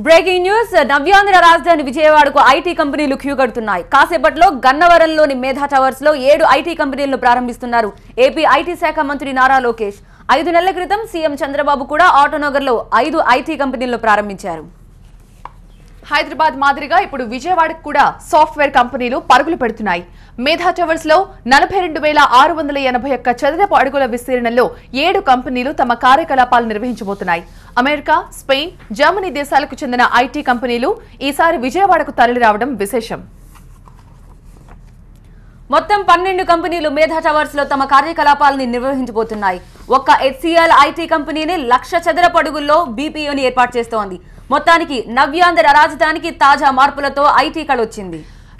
Breaking news నవ్యాంధ్ర రాజధాని విజయవాడకు IT కంపెనీలు క్యూ కడుతున్నాయి. కాసేపట్లో గన్నవరంలోని మేధా టవర్స్ లో 7 ఐటీ కంపెనీలను ప్రారంభిస్తున్నారు ఏపీ ఐటీ శాఖ మంత్రి నారా లోకేష్. 5 నెలల క్రితం సీఎం చంద్రబాబు కూడా ఆటోనగర్ లో 5 ఐటీ కంపెనీలను ప్రారంభించారు. హైదరాబాద్ మాదిరిగా ఇప్పుడు విజయవాడకు కూడా సాఫ్ట్వేర్ కంపెనీలు పరుగులు పెడుతున్నాయి. మేధా టవర్స్ లో 42,681 చదరపు అడుగుల విస్తీర్ణంలో 7 కంపెనీలు తమ కార్యకలాపాలు నిర్వహించబోతున్నాయి. అమెరికా, స్పెయిన్, జర్మనీ దేశాలకు చెందిన ఐటీ కంపెనీలు ఈసారి విజయవాడకు తరలి రావడం విశేషం. మొత్తం 12 కంపెనీలు మేధా టవర్స్ లో తమ కార్యకలాపాలను నిర్వహించబోతున్నాయి. ఒక్క హెచ్సిఎల్ ఐటీ కంపెనీని 1,00,000 చదరపు అడుగుల్లో బీపీఓని ఏర్పాటు చేస్తోంది. మొత్తానికి నవ్యాంధ్ర రాజధానికి తాజా మార్పులతో ఐటీ కళొచ్చింది.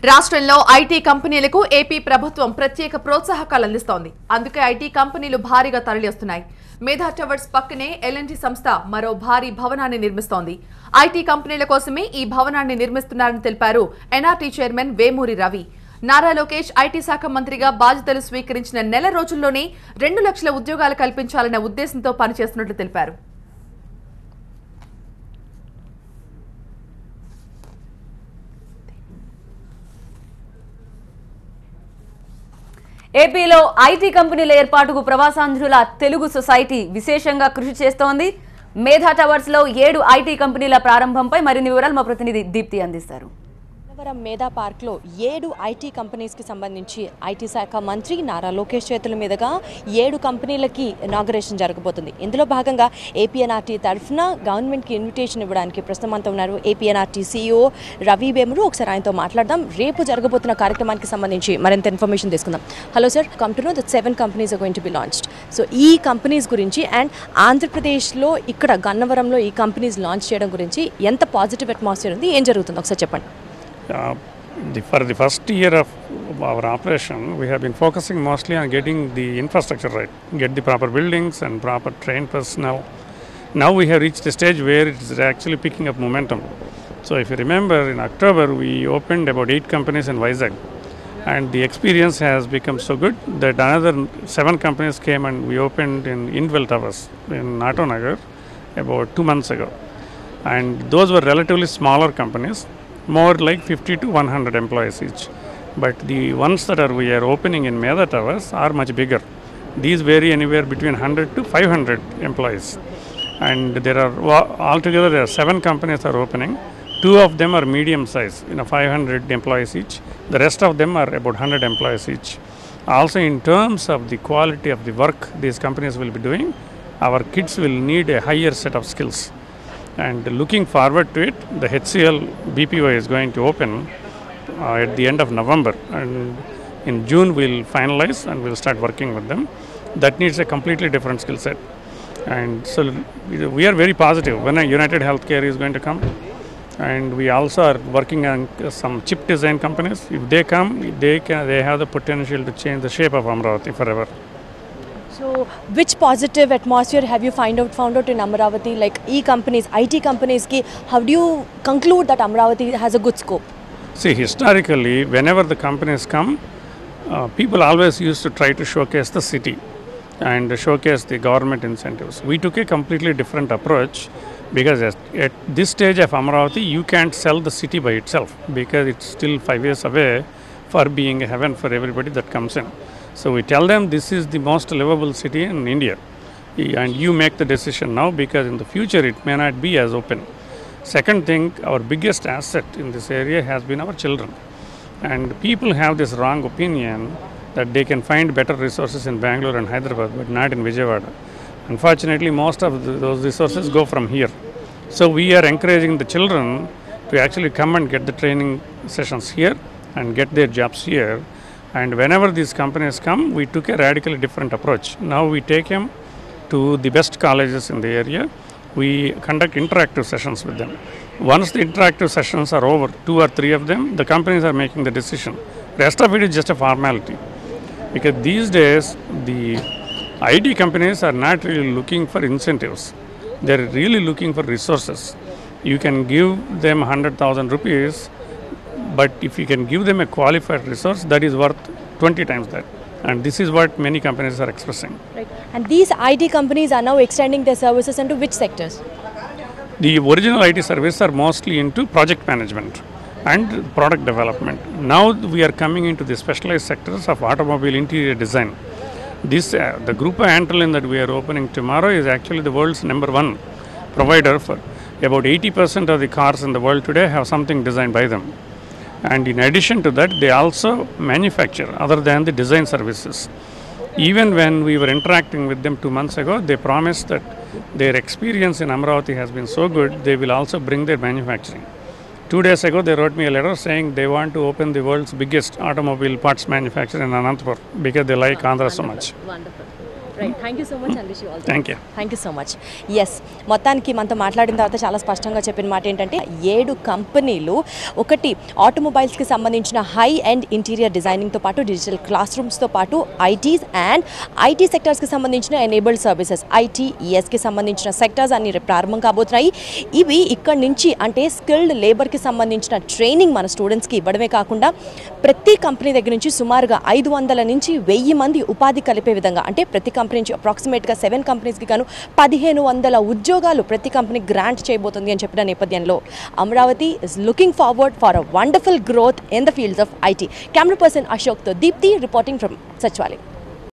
రాష్ట్రంలో ఐటీ కంపెనీలకు ఏపీ ప్రభుత్వం ప్రత్యేక ప్రోత్సాహకాలు అందిస్తోంది. అందుకే ఐటీ కంపెనీలు భారీగా తరలివస్తున్నాయి. మేధా టవర్స్ పక్కనే ఎల్ఎన్టీ సంస్థ మరో భారీ భవనాన్ని నిర్మిస్తోంది. ఐటీ కంపెనీల కోసమే ఈ భవనాన్ని నిర్మిస్తున్నారని తెలిపారు NRT chairman Vemuri Ravi. Nara Lokesh IT శాఖ మంత్రిగా బాధ్యతలు స్వీకరించిన నెల రోజుల్లోనే 2 లక్షల ఉద్యోగాలు కల్పించాలన్న ఉద్దేశంతో పనిచేస్తున్నట్లు తెలిపారు. ఏపీలో ఐటీ కంపెనీల ఏర్పాటుకు ప్రవాసాంధ్రుల తెలుగు సొసైటీ విశేషంగా కృషి చేస్తోంది. మేధా టవర్స్ లో 7 ఐటీ కంపెనీల ప్రారంభంపై మరిన్ని వివరాలు మా ప్రతినిధి దీప్తి అందిస్తారు. మేధా పార్క్ లో 7 ఐటీ కంపెనీస్ కి సంబంధించి ఐటీ శాఖ మంత్రి నారా లోకేష్ చేతుల మీదుగా 7 కంపెనీలకి ఇనాగరేషన్ జరగబోతుంది. ఇందులో భాగంగా ఏపీఎన్ఆర్టీ తరఫున గవర్నమెంట్ కి ఇన్విటేషన్ ఇవ్వడానికి ప్రస్తుతం ఉన్నారు ఏపీఎన్ఆర్టీ సీఈఓ రవి వేమూరు. ఒకసారి ఆయనతో మాట్లాడదాం. రేపు జరగబోతున్న కార్యక్రమానికి సంబంధించి మరింత ఇన్ఫర్మేషన్ తీసుకుందాం. Hello sir, come to know that 7 companies are going to be launched. So ఈ కంపెనీస్ గురించి అండ్ ఆంధ్రప్రదేశ్లో ఇక్కడ గన్నవరంలో ఈ కంపెనీస్ లాంచ్ చేయడం గురించి ఎంత పాజిటివ్ అట్మాస్ఫియర్ ఉంది, ఏం జరుగుతుంది ఒకసారి చెప్పండి. For the first year of our operation, we have been focusing mostly on getting the infrastructure right, get the proper buildings and proper trained personnel. Now we have reached a stage where it is actually picking up momentum. So if you remember, in October we opened about 8 companies in Vizag, and the experience has become so good that another 7 companies came and we opened in Indwell Towers in Nagar about 2 months ago. And those were relatively smaller companies, more like 50 to 100 employees each. But the ones that we are opening in Medha Towers are much bigger. These vary anywhere between 100 to 500 employees. And there are altogether there are 7 companies are opening. 2 of them are medium size, 500 employees each. The rest of them are about 100 employees each. Also in terms of the quality of the work these companies will be doing, our kids will need a higher set of skills. And looking forward to it, the HCL BPO is going to open at the end of November, and in June we'll finalize and we'll start working with them. That needs a completely different skill set, and so we are very positive when United Healthcare is going to come, and we also are working on some chip design companies. If they come, they have the potential to change the shape of Amravati forever. So which positive atmosphere have you found out in Amravati, like IT companies ki, how do you conclude that Amravati has a good scope? See, historically whenever the companies come, people always used to try to showcase the city and showcase the government incentives. We took a completely different approach because at this stage of Amravati you can't sell the city by itself because it's still 5 years away for being a heaven for everybody that comes in. So we tell them this is the most livable city in India, and you make the decision now because in the future it may not be as open. Second thing, our biggest asset in this area has been our children, and people have this wrong opinion that they can find better resources in Bangalore and Hyderabad but not in Vijayawada. Unfortunately, most of those resources go from here. So we are encouraging the children to actually come and get the training sessions here and get their jobs here. And whenever these companies come, we took a radically different approach. Now we take them to the best colleges in the area. We conduct interactive sessions with them. Once the interactive sessions are over, 2 or 3 of them, the companies are making the decision. Rest of it is just a formality. Because these days, the IT companies are not really looking for incentives. They're really looking for resources. You can give them 100,000 rupees, but if you can give them a qualified resource, that is worth 20 times that. And this is what many companies are expressing. Right. And these IT companies are now extending their services into which sectors? The original IT services are mostly into project management and product development. Now we are coming into the specialized sectors of automobile interior design. This the group of Antolin that we are opening tomorrow is actually the world's number one provider for about 80% of the cars in the world today have something designed by them. And in addition to that, they also manufacture other than the design services. Even when we were interacting with them 2 months ago, they promised that their experience in Amravati has been so good, they will also bring their manufacturing. 2 days ago, they wrote me a letter saying they want to open the world's biggest automobile parts manufacturer in Anantapur because they like Andhra so much. Wonderful right thank you so much and wish you all Thank you. Thank you so much yes మొత్తానికి మనతో మాట్లాడిన తర్వాత చాలా స్పష్టంగా చెప్పిన మాట ఏంటంటే 7 కంపెనీలు ఒకటి ఆటోమొబైల్స్కి సంబంధించిన హై అండ్ ఇంటీరియర్ డిజైనింగ్తో పాటు డిజిటల్ క్లాస్ రూమ్స్తో పాటు ఐటీస్ అండ్ ఐటీ సెక్టర్స్కి సంబంధించిన ఎనేబుల్డ్ సర్వీసెస్ ఐటీఈఎస్కి సంబంధించిన సెక్టర్స్ అన్ని ప్రారంభం కాబోతున్నాయి. ఇవి ఇక్కడి నుంచి అంటే స్కిల్డ్ లేబర్కి సంబంధించిన ట్రైనింగ్ మన స్టూడెంట్స్కి ఇవ్వడమే కాకుండా ప్రతి కంపెనీ దగ్గర నుంచి సుమారుగా 500 నుంచి 1000 మంది ఉపాధి కలిపే విధంగా అంటే ప్రతి కంపెనీ నుంచి అప్రాక్సిమేట్గా 7 కంపెనీస్కి గాను 1500 ఉద్యోగాలు ప్రతి కంపెనీ గ్రాంట్ చేయబోతుంది అని చెప్పిన నేపథ్యంలో Amaravati is looking forward for a wonderful growth in the fields of IT. Camera person అశోక్తో దీప్తి రిపోర్టింగ్ ఫ్రమ్ సచివాలయం.